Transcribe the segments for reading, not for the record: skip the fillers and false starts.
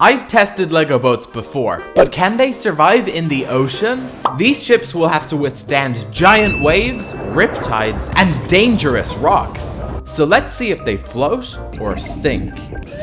I've tested Lego boats before, but can they survive in the ocean? These ships will have to withstand giant waves, riptides, and dangerous rocks. So let's see if they float or sink.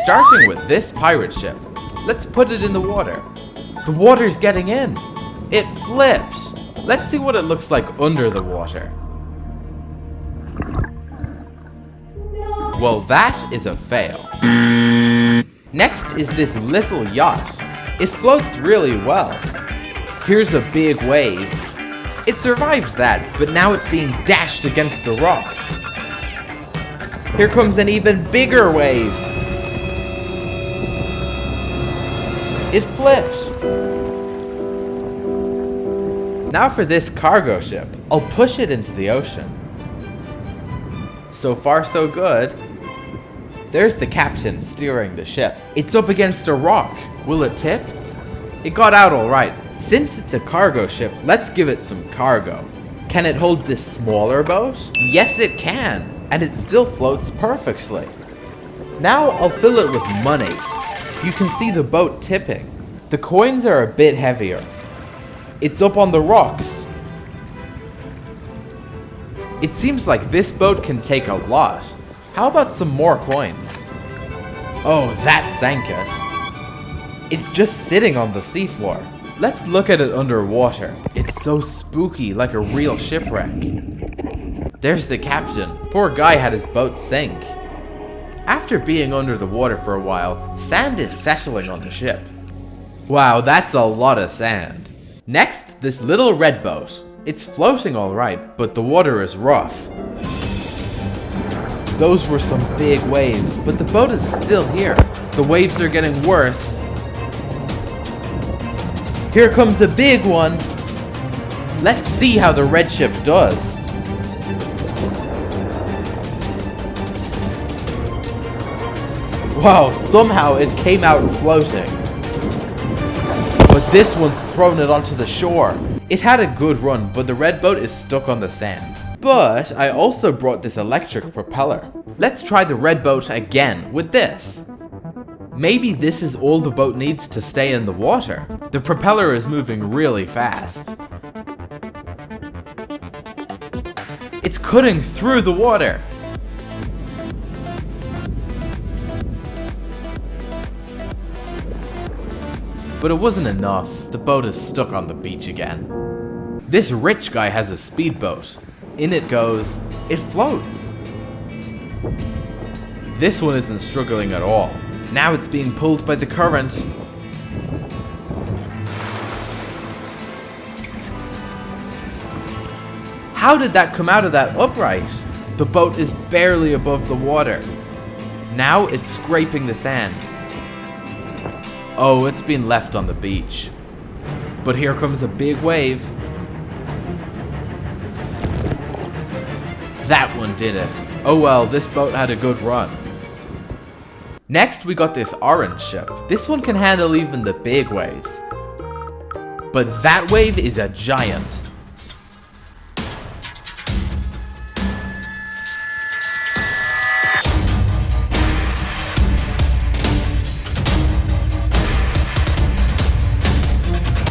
Starting with this pirate ship, let's put it in the water. The water's getting in. It flips. Let's see what it looks like under the water. Well, that is a fail. Next is this little yacht. It floats really well. Here's a big wave. It survived that, but now it's being dashed against the rocks. Here comes an even bigger wave. It flipped. Now for this cargo ship. I'll push it into the ocean. So far so good. There's the captain steering the ship. It's up against a rock. Will it tip? It got out alright. Since it's a cargo ship, let's give it some cargo. Can it hold this smaller boat? Yes, it can. And it still floats perfectly. Now I'll fill it with money. You can see the boat tipping. The coins are a bit heavier. It's up on the rocks. It seems like this boat can take a lot. How about some more coins? Oh, that sank it. It's just sitting on the seafloor. Let's look at it underwater. It's so spooky, like a real shipwreck. There's the captain. Poor guy had his boat sink. After being under the water for a while, sand is settling on the ship. Wow, that's a lot of sand. Next, this little red boat. It's floating alright, but the water is rough. Those were some big waves, but the boat is still here. The waves are getting worse. Here comes a big one. Let's see how the red ship does. Wow, somehow it came out floating. But this one's thrown it onto the shore. It had a good run, but the red boat is stuck on the sand. But I also brought this electric propeller. Let's try the red boat again with this. Maybe this is all the boat needs to stay in the water. The propeller is moving really fast. It's cutting through the water. But it wasn't enough. The boat is stuck on the beach again. This rich guy has a speedboat. In it goes. It floats. This one isn't struggling at all. Now it's being pulled by the current. How did that come out of that upright? The boat is barely above the water. Now it's scraping the sand. Oh, it's been left on the beach. But here comes a big wave. That one did it. Oh well, this boat had a good run. Next, we got this orange ship. This one can handle even the big waves. But that wave is a giant.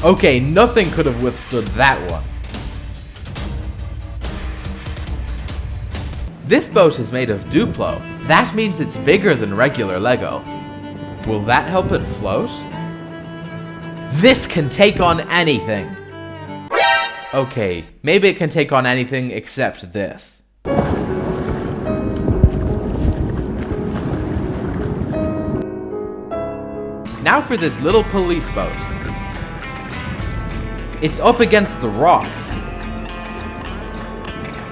Okay, nothing could have withstood that one. This boat is made of Duplo. That means it's bigger than regular Lego. Will that help it float? This can take on anything. Okay, maybe it can take on anything except this. Now for this little police boat. It's up against the rocks.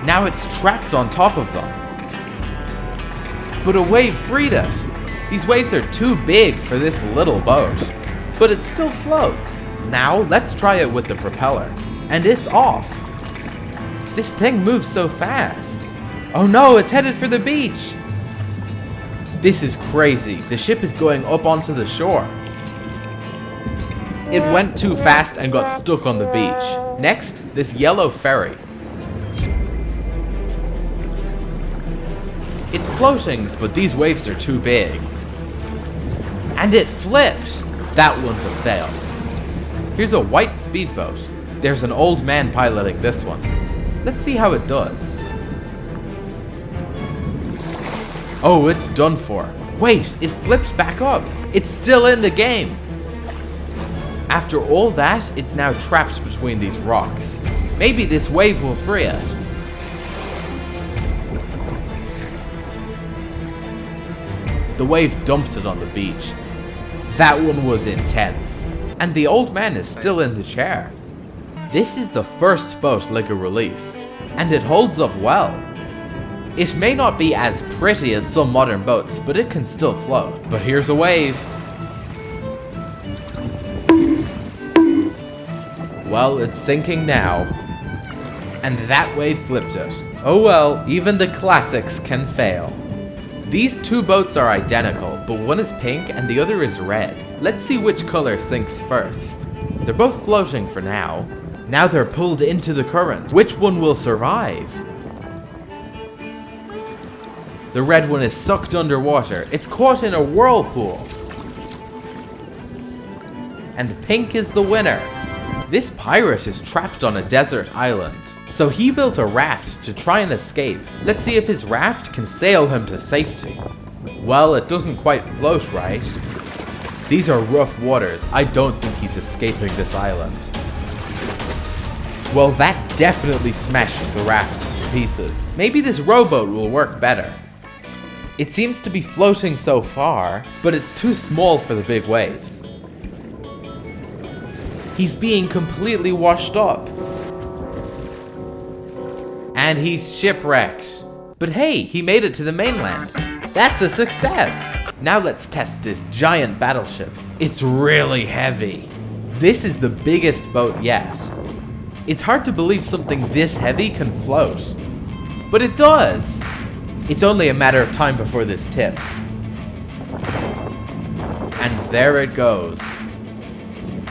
Now it's trapped on top of them. But a wave freed it. These waves are too big for this little boat. But it still floats. Now let's try it with the propeller. And it's off. This thing moves so fast. Oh no, it's headed for the beach. This is crazy. The ship is going up onto the shore. It went too fast and got stuck on the beach. Next, this yellow ferry. It's floating, but these waves are too big. And it flips! That one's a fail. Here's a white speedboat. There's an old man piloting this one. Let's see how it does. Oh, it's done for. Wait, it flips back up. It's still in the game. After all that, it's now trapped between these rocks. Maybe this wave will free it. The wave dumped it on the beach. That one was intense. And the old man is still in the chair. This is the first boat Lego released, and it holds up well. It may not be as pretty as some modern boats, but it can still float. But here's a wave. Well, it's sinking now. And that wave flipped it. Oh well, even the classics can fail. These two boats are identical, but one is pink and the other is red. Let's see which color sinks first. They're both floating for now. Now they're pulled into the current. Which one will survive? The red one is sucked underwater. It's caught in a whirlpool. And pink is the winner. This pirate is trapped on a desert island. So he built a raft to try and escape. Let's see if his raft can sail him to safety. Well, it doesn't quite float right. These are rough waters. I don't think he's escaping this island. Well, that definitely smashed the raft to pieces. Maybe this rowboat will work better. It seems to be floating so far, but it's too small for the big waves. He's being completely washed up. And he's shipwrecked. But hey, he made it to the mainland. That's a success! Now let's test this giant battleship. It's really heavy. This is the biggest boat yet. It's hard to believe something this heavy can float. But it does! It's only a matter of time before this tips. And there it goes.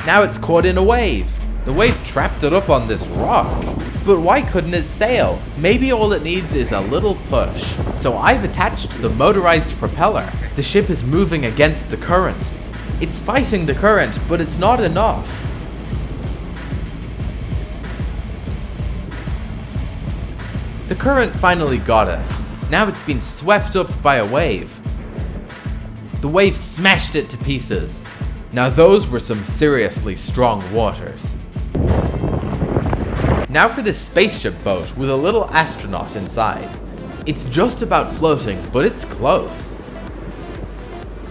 Now it's caught in a wave. The wave trapped it up on this rock. But why couldn't it sail? Maybe all it needs is a little push. So I've attached the motorized propeller. The ship is moving against the current. It's fighting the current, but it's not enough. The current finally got it. Now it's been swept up by a wave. The wave smashed it to pieces. Now those were some seriously strong waters. Now for this spaceship boat with a little astronaut inside. It's just about floating, but it's close.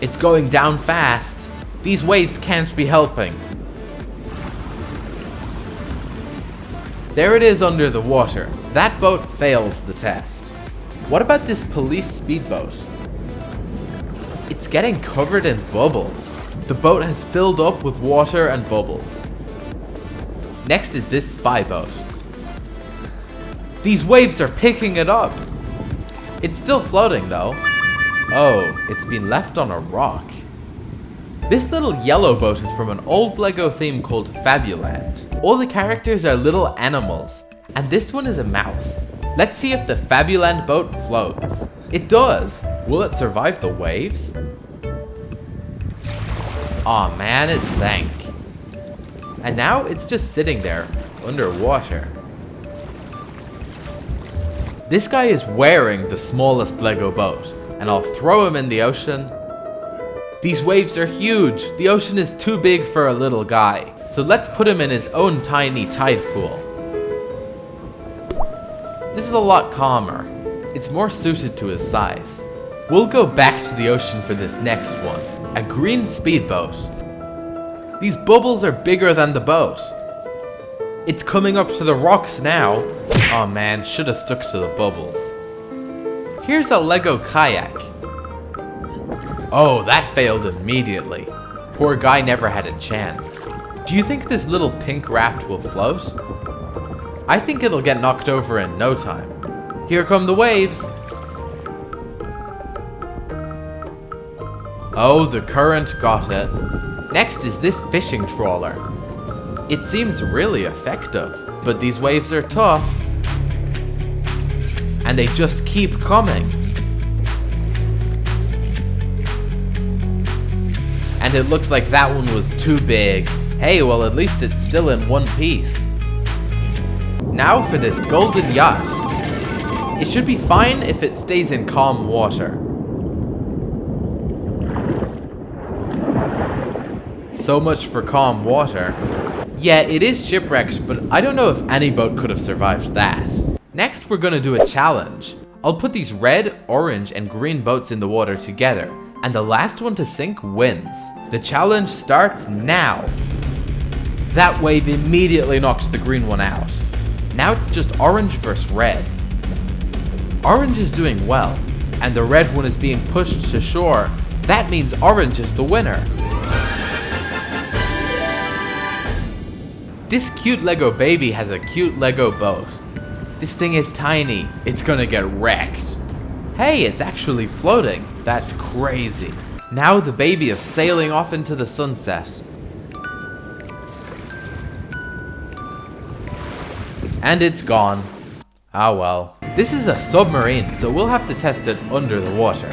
It's going down fast. These waves can't be helping. There it is under the water. That boat fails the test. What about this police speedboat? It's getting covered in bubbles. The boat has filled up with water and bubbles. Next is this spy boat. These waves are picking it up. It's still floating though. Oh, it's been left on a rock. This little yellow boat is from an old Lego theme called Fabuland. All the characters are little animals, and this one is a mouse. Let's see if the Fabuland boat floats. It does. Will it survive the waves? Aw man, it sank. And now it's just sitting there, underwater. This guy is wearing the smallest Lego boat, and I'll throw him in the ocean. These waves are huge. The ocean is too big for a little guy. So let's put him in his own tiny tide pool. This is a lot calmer. It's more suited to his size. We'll go back to the ocean for this next one. A green speedboat. These bubbles are bigger than the boat. It's coming up to the rocks now. Oh man, should have stuck to the bubbles. Here's a Lego kayak. Oh, that failed immediately. Poor guy never had a chance. Do you think this little pink raft will float? I think it'll get knocked over in no time. Here come the waves. Oh, the current got it. Next is this fishing trawler. It seems really effective, but these waves are tough. And they just keep coming. And it looks like that one was too big. Hey, well at least it's still in one piece. Now for this golden yacht. It should be fine if it stays in calm water. So much for calm water. Yeah, it is shipwrecked, but I don't know if any boat could have survived that. Next, we're gonna do a challenge. I'll put these red, orange, and green boats in the water together, and the last one to sink wins. The challenge starts now. That wave immediately knocks the green one out. Now it's just orange versus red. Orange is doing well, and the red one is being pushed to shore. That means orange is the winner. This cute Lego baby has a cute Lego boat. This thing is tiny. It's gonna get wrecked. Hey, it's actually floating. That's crazy. Now the baby is sailing off into the sunset. And it's gone. Ah well. This is a submarine, so we'll have to test it under the water.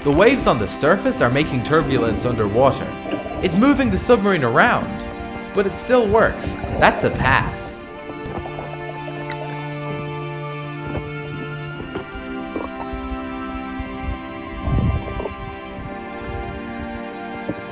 The waves on the surface are making turbulence underwater. It's moving the submarine around, but it still works. That's a pass.